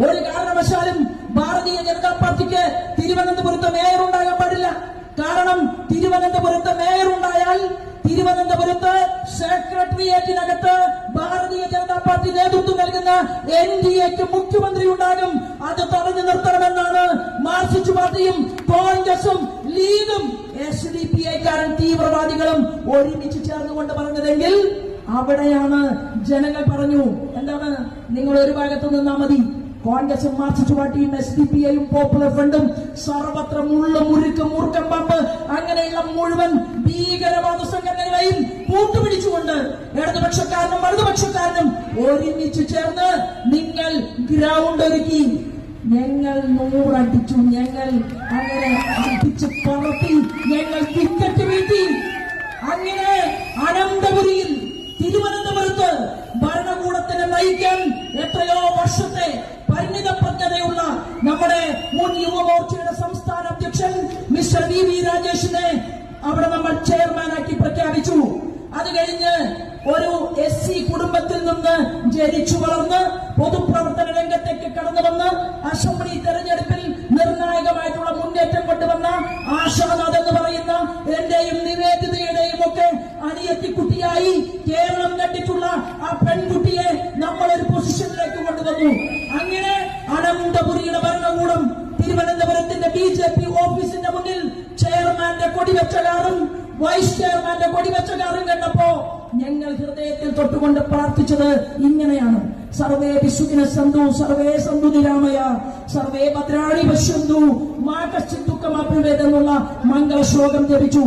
ഒരു കാരണവശാലും ഭാരതീയ ജനതാ പാർട്ടിക്ക് തിരുവനന്തപുരത്ത് മേയർ ഉണ്ടാകാൻ പാടില്ല. കാരണം തിരുവനന്തപുരത്ത് മേയർ ഉണ്ടായാൽ തിരുവനന്തപുരത്ത് സെക്രട്ടേറിയറ്റിനകത്ത് ഭാരതീയ ജനതാ പാർട്ടി നേതൃത്വം നൽകുന്ന NDAക്ക് മുഖ്യമന്ത്രി ഉണ്ടാകും. അത് തടഞ്ഞു നിർത്തണമെന്നാണ് മാർക്സിസ്റ്റ് പാർട്ടിയും കോൺഗ്രസും ലീഗും SDPIക്കാരും തീവ്രവാദികളും ഒരുമിച്ച് ചേർന്നുകൊണ്ട് പറഞ്ഞതെങ്കിൽ അവിടെയാണ് ജനങ്ങൾ പറഞ്ഞു, എന്താണ്, നിങ്ങൾ ഒരു ഭാഗത്ത് നിന്നാ മതി. കോൺഗ്രസും മാർക്സിസ്റ്റ് പാർട്ടിയും SDPIയും പോപ്പുലർ ഫ്രണ്ടും സർവത്ര മൂർക്കം പമ്പ് അങ്ങനെയുള്ള മുഴുവൻ ഭീകരവാദ സംഘടനകളെയും കൂട്ടുപിടിച്ചുകൊണ്ട് ഇടതുപക്ഷക്കാരനും വലതുപക്ഷക്കാരനും ഒരുമിച്ച് ചേർന്ന് നിങ്ങൾ ഗ്രൗണ്ട് ഒരുക്കി. ഞങ്ങൾ 100 അടിച്ചു, ഞങ്ങൾ അങ്ങനെ അടിച്ച് പറത്തി, ഞങ്ങൾ വിക്കറ്റ് വീഴ്ത്തി. അങ്ങനെ അനന്തപുരിയിൽ തിരുവനന്തപുരത്ത് ഭരണകൂടത്തിനെ നയിക്കാൻ എത്രയോ വർഷത്തെ പരിണിത പ്രജ്ഞതയുള്ള നമ്മുടെ മുൻ യുവമോർച്ചയുടെ സംസ്ഥാന അധ്യക്ഷൻ മിസ്റ്റർ VV രാജേഷിനെ അവിടെ നമ്മൾ ചെയർമാനാക്കി പ്രഖ്യാപിച്ചു. അത് കഴിഞ്ഞ് ഒരു SC കുടുംബത്തിൽ നിന്ന് ജനിച്ചു വളർന്ന് പൊതുപ്രവർത്തന രംഗത്തേക്ക് കടന്നു വന്ന് അസംബ്ലി തെരഞ്ഞെടുപ്പിൽ നിർണായകമായിട്ടുള്ള മുന്നേറ്റം കൊണ്ടുവന്ന ആശാനാഥ് എന്ന് പറയുന്ന എന്റെയും നിവേദിതയുടെയും ഒക്കെ അനിയത്തിക്കുട്ടിയായി കേരളം കണ്ടിട്ടുള്ള ആ പെൺകുട്ടിയെ നമ്മൾ ഒരു പൊസിഷനിലേക്ക് കൊണ്ടുവന്നു. അങ്ങനെ അനന്തപുരിയുടെ ഭരണകൂടം തിരുവനന്തപുരത്തിന്റെ BJP ഓഫീസിന്റെ മുന്നിൽ ചെയർമാന്റെ കൊടിവെച്ചകാറും വൈസ് ചെയർമാന്റെ കൊടിവെച്ചകാറും കണ്ടപ്പോ ഞങ്ങൾ ഹൃദയത്തിൽ തൊട്ടുകൊണ്ട് പ്രാർത്ഥിച്ചത് ഇങ്ങനെയാണ്: സർവേ വിശുദ്ധിന സന്തു, സർവേ സന്തു നിരാമയ, സർവേ ഭദ്രാണി പശ്യന്തു, മാ കശ്ചിത് ദുഃഖമാപ്നുവേദ് എന്നുള്ള മംഗളശ്ലോകം ജപിച്ചു.